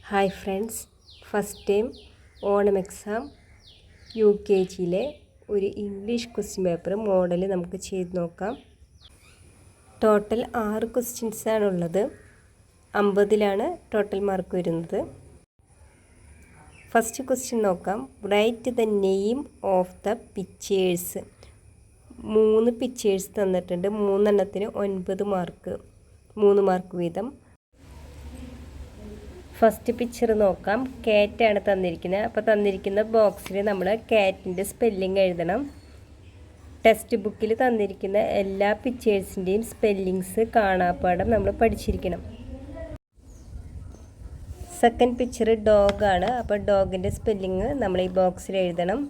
Hi friends, first time Onam exam UKGയിലെ ഒരു English question paper model നമുക്ക് ചെയ്ത് നോക്കാം. ടോട്ടൽ 6 ക്വസ്റ്റ്യൻസാണുള്ളത്. 50ലാണ് ടോട്ടൽ മാർക്ക് വരുന്നത്. ഫസ്റ്റ് ക്വസ്റ്റ്യൻ നോക്കാം. Write the name of the pictures. 3 pictures തന്നിട്ടുണ്ട്. 3 എണ്ണത്തിന് 9 മാർക്ക്, 3 മാർക്ക് വീതം. ഫസ്റ്റ് പിക്ചർ നോക്കാം. കാറ്റാണ് തന്നിരിക്കുന്നത്. അപ്പോൾ തന്നിരിക്കുന്ന ബോക്സിൽ നമ്മൾ കാറ്റിൻ്റെ സ്പെല്ലിംഗ് എഴുതണം. ടെക്സ്റ്റ് ബുക്കിൽ തന്നിരിക്കുന്ന എല്ലാ പിക്ചേഴ്സിൻ്റെയും സ്പെല്ലിങ്സ് കാണാപ്പാഠം നമ്മൾ പഠിച്ചിരിക്കണം. സെക്കൻഡ് പിക്ചർ ഡോഗാണ്. അപ്പോൾ ഡോഗിൻ്റെ സ്പെല്ലിങ് നമ്മൾ ഈ ബോക്സിൽ എഴുതണം.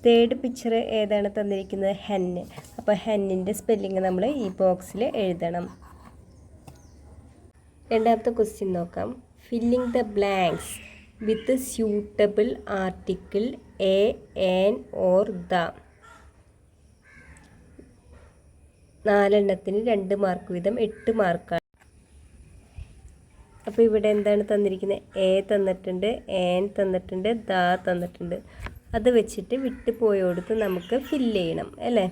തേർഡ് പിക്ചർ ഏതാണ് തന്നിരിക്കുന്നത്? ഹെന്ന്. അപ്പോൾ ഹെന്നിൻ്റെ സ്പെല്ലിങ് നമ്മൾ ഈ ബോക്സിൽ എഴുതണം. രണ്ടാമത്തെ ക്വസ്റ്റ്യൻ നോക്കാം. Filling the blanks with suitable article A, an or the. 4 എണ്ണത്തിന് 2 മാർക്ക് വീതം 8 മാർക്കാണ്. അപ്പോൾ ഇവിടെ എന്താണ് തന്നിരിക്കുന്നത്? എ തന്നിട്ടുണ്ട്, ആൻ തന്നിട്ടുണ്ട്, ദ തന്നിട്ടുണ്ട്. അത് വെച്ചിട്ട് വിട്ട് പോയോടത്ത് നമുക്ക് ഫില്ല് ചെയ്യണം അല്ലേ.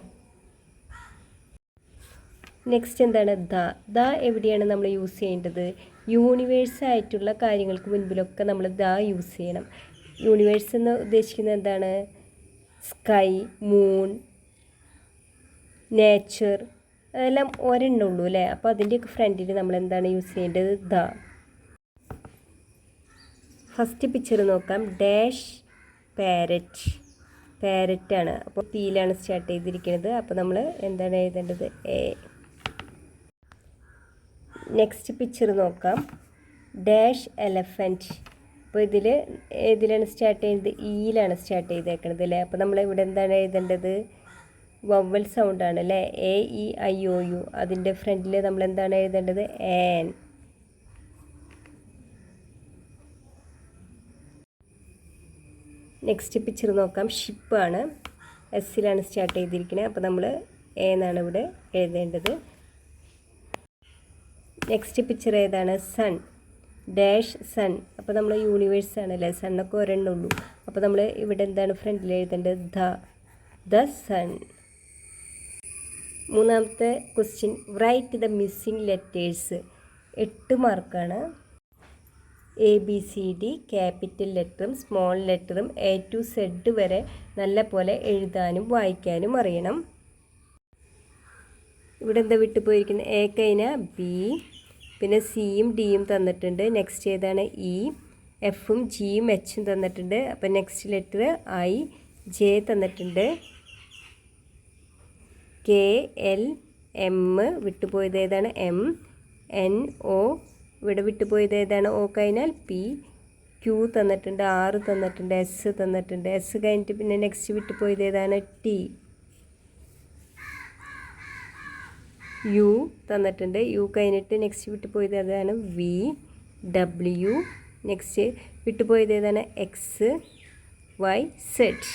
നെക്സ്റ്റ് എന്താണ്? ദ എവിടെയാണ് നമ്മൾ യൂസ് ചെയ്യേണ്ടത്? യൂണിവേഴ്സ് ആയിട്ടുള്ള കാര്യങ്ങൾക്ക് മുൻപിലൊക്കെ നമ്മൾ ദ യൂസ് ചെയ്യണം. യൂണിവേഴ്സ് എന്ന് ഉദ്ദേശിക്കുന്നത് എന്താണ്? സ്കൈ, മൂൺ, നേച്ചർ, അതെല്ലാം ഒരെണ്ണുള്ളൂ അല്ലേ. അപ്പോൾ അതിൻ്റെയൊക്കെ ഫ്രണ്ടിൽ നമ്മൾ എന്താണ് യൂസ് ചെയ്യേണ്ടത്? ദ. ഫസ്റ്റ് പിക്ചർ നോക്കാം. Dash parrot. പാരറ്റാണ്. അപ്പോൾ പീലാണ് സ്റ്റാർട്ട് ചെയ്തിരിക്കുന്നത്. അപ്പോൾ നമ്മൾ എന്താണ് എഴുതേണ്ടത്? എ. നെക്സ്റ്റ് പിക്ചർ നോക്കാം. Dash elephant. അപ്പോൾ ഏതിലാണ് സ്റ്റാർട്ട് ചെയ്യുന്നത്? ഇയിലാണ് സ്റ്റാർട്ട് ചെയ്തേക്കുന്നത് അല്ലേ. അപ്പോൾ നമ്മൾ ഇവിടെ എന്താണ് എഴുതേണ്ടത്? വവ്വൽ സൗണ്ടാണ് അല്ലേ. A, E, I, O, U. അതിൻ്റെ ഫ്രണ്ടിൽ നമ്മൾ എന്താണ് എഴുതേണ്ടത്? ആൻ. നെക്സ്റ്റ് പിക്ചർ നോക്കാം. ഷിപ്പാണ്. എസ്സിലാണ് സ്റ്റാർട്ട് ചെയ്തിരിക്കുന്നത്. അപ്പോൾ നമ്മൾ എ എന്നാണ് ഇവിടെ എഴുതേണ്ടത്. നെക്സ്റ്റ് പിക്ചർ ഏതാണ്? സൺ. Dash sun. അപ്പോൾ നമ്മൾ യൂണിവേഴ്സ് ആണല്ലേ. സണ്ണൊക്കെ ഒരെണ്ണുള്ളൂ. അപ്പോൾ നമ്മൾ ഇവിടെ എന്താണ് ഫ്രണ്ടിൽ എഴുതേണ്ടത്? The sun. മൂന്നാമത്തെ question. Write the missing letters. 8 മാർക്കാണ്. ABCD ക്യാപിറ്റൽ ലെറ്ററും സ്മോൾ ലെറ്ററും A to Z വരെ നല്ല പോലെ എഴുതാനും വായിക്കാനും അറിയണം. ഇവിടെ എന്താ വിട്ടു പോയിരിക്കുന്നത്? എ കഴിഞ്ഞാൽ ബി, പിന്നെ സിയും ഡിയും തന്നിട്ടുണ്ട്. നെക്സ്റ്റ് ഏതാണ്? ഇ. എഫും ജിയും എച്ചും തന്നിട്ടുണ്ട്. അപ്പം നെക്സ്റ്റ് ലെറ്റർ ഐ, ജെ തന്നിട്ടുണ്ട്. K, L, M. വിട്ടുപോയത് ഏതാണ്? എം. N, O. ഇവിടെ വിട്ടുപോയത് ഏതാണ്? ഒ കഴിഞ്ഞാൽ പി. ക്യൂ തന്നിട്ടുണ്ട്. ആർ തന്നിട്ടുണ്ട്. എസ് തന്നിട്ടുണ്ട്. എസ് കഴിഞ്ഞിട്ട് പിന്നെ നെക്സ്റ്റ് വിട്ടുപോയത് ഏതാണ്? ടി. യു തന്നിട്ടുണ്ട്. യു കഴിഞ്ഞിട്ട് നെക്സ്റ്റ് വിട്ടുപോയത് ഏതാണ്? വി. ഡബ്ല്യു. നെക്സ്റ്റ് വിട്ടുപോയത് ഏതാണ്? X, Y, Z.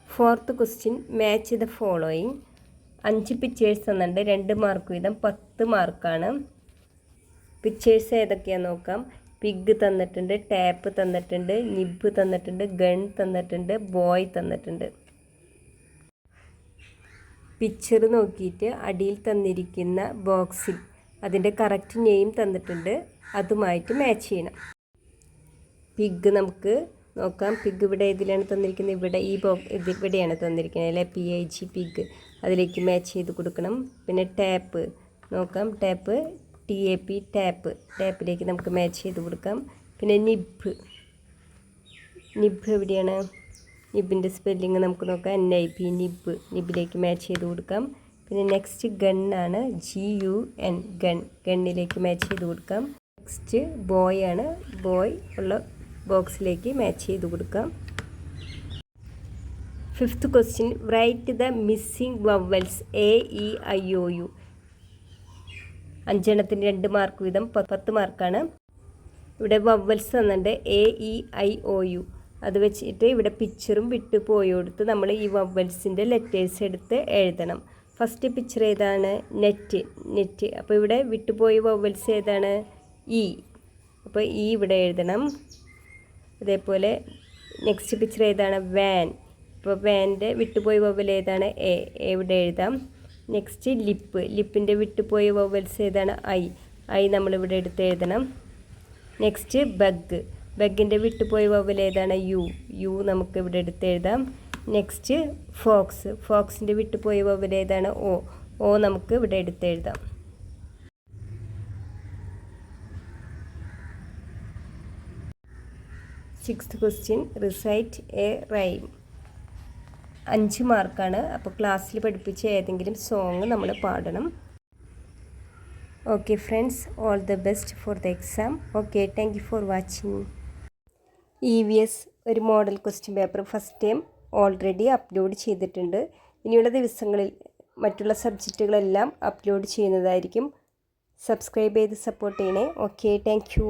Fourth question. Match the following. 5 pictures തന്നിട്ടുണ്ട്. 2 മാർക്ക് വീതം 10 മാർക്കാണ്. പിക്ചേഴ്സ് ഏതൊക്കെയാണെന്ന് നോക്കാം. പിഗ് തന്നിട്ടുണ്ട്, ടാപ്പ് തന്നിട്ടുണ്ട്, നിബ് തന്നിട്ടുണ്ട്, ഗൺ തന്നിട്ടുണ്ട്, ബോയ് തന്നിട്ടുണ്ട്. പിക്ചർ നോക്കിയിട്ട് അടിയിൽ തന്നിരിക്കുന്ന ബോക്സിൽ അതിൻ്റെ കറക്റ്റ് നെയിം തന്നിട്ടുണ്ട്. അതുമായിട്ട് മാച്ച് ചെയ്യണം. പിഗ് നമുക്ക് നോക്കാം. പിഗ് ഇവിടെ ഏതിലാണ് തന്നിരിക്കുന്നത്? ഇവിടെ ഇവിടെയാണ് തന്നിരിക്കുന്നത് അല്ലേ. PIG pig. അതിലേക്ക് മാച്ച് ചെയ്ത് കൊടുക്കണം. പിന്നെ ടാപ്പ് നോക്കാം. Tap TAP tap. ടാപ്പിലേക്ക് നമുക്ക് മാച്ച് ചെയ്ത് കൊടുക്കാം. പിന്നെ നിബ്. നിബ് എവിടെയാണ്? നിബിൻ്റെ സ്പെല്ലിങ് നമുക്ക് നോക്കാം. NIB nib. നിബിലേക്ക് മാച്ച് ചെയ്ത് കൊടുക്കാം. പിന്നെ നെക്സ്റ്റ് ഗണ്ണാണ്. GUN gun. ഗണ്ണിലേക്ക് മാച്ച് ചെയ്ത് കൊടുക്കാം. നെക്സ്റ്റ് ബോയ് ആണ്. ബോയ് ഉള്ള ബോക്സിലേക്ക് മാച്ച് ചെയ്ത് കൊടുക്കാം. Fifth question. Write the missing vowels A, E, I, O, U. 5 എണ്ണത്തിന് 2 മാർക്ക് വീതം 10 മാർക്കാണ്. ഇവിടെ വവൽസ് തന്നിട്ടുണ്ട്. A, E, I, O, U. അത് വെച്ചിട്ട് ഇവിടെ പിക്ചറും വിട്ടു പോയോടുത്ത് നമ്മൾ ഈ വവ്വൽസിൻ്റെ ലെറ്റേഴ്സ് എടുത്ത് എഴുതണം. ഫസ്റ്റ് പിക്ചർ ഏതാണ്? നെറ്റ്. അപ്പോൾ ഇവിടെ വിട്ടുപോയ വവ്വൽസ് ഏതാണ്? ഇ. അപ്പോൾ ഇ ഇവിടെ എഴുതണം. അതേപോലെ നെക്സ്റ്റ് പിക്ചർ ഏതാണ്? വാൻ. അപ്പോൾ വാൻ്റെ വിട്ടുപോയ വവ്വൽ ഏതാണ്? എ. ഇവിടെ എഴുതാം. നെക്സ്റ്റ് ലിപ്പിൻ്റെ വിട്ടുപോയ വവ്വൽസ് ഏതാണ്? ഐ നമ്മളിവിടെ എടുത്ത് എഴുതണം. നെക്സ്റ്റ് ബഗ്ഗിൻ്റെ വിട്ടുപോയ വവ്വൽ ഏതാണ്? യു നമുക്ക് ഇവിടെ എടുത്ത് എഴുതാം. നെക്സ്റ്റ് ഫോക്സിൻ്റെ വിട്ടുപോയ വവ്വൽ ഏതാണ്? ഓ നമുക്ക് ഇവിടെ എടുത്ത് എഴുതാം. Sixth question, recite A rhyme. 5 മാർക്കാണ്. അപ്പോൾ ക്ലാസ്സിൽ പഠിപ്പിച്ച ഏതെങ്കിലും സോങ് നമ്മൾ പാടണം. Okay friends, all the best for the exam. Okay, thank you for watching. EVS ഒരു model question paper first time already upload ചെയ്തിട്ടുണ്ട്. ഇനിയുള്ള ദിവസങ്ങളിൽ മറ്റുള്ള സബ്ജക്റ്റുകളെല്ലാം അപ്ലോഡ് ചെയ്യുന്നതായിരിക്കും. സബ്സ്ക്രൈബ് ചെയ്ത് സപ്പോർട്ട് ചെയ്യണേ. Okay, thank you.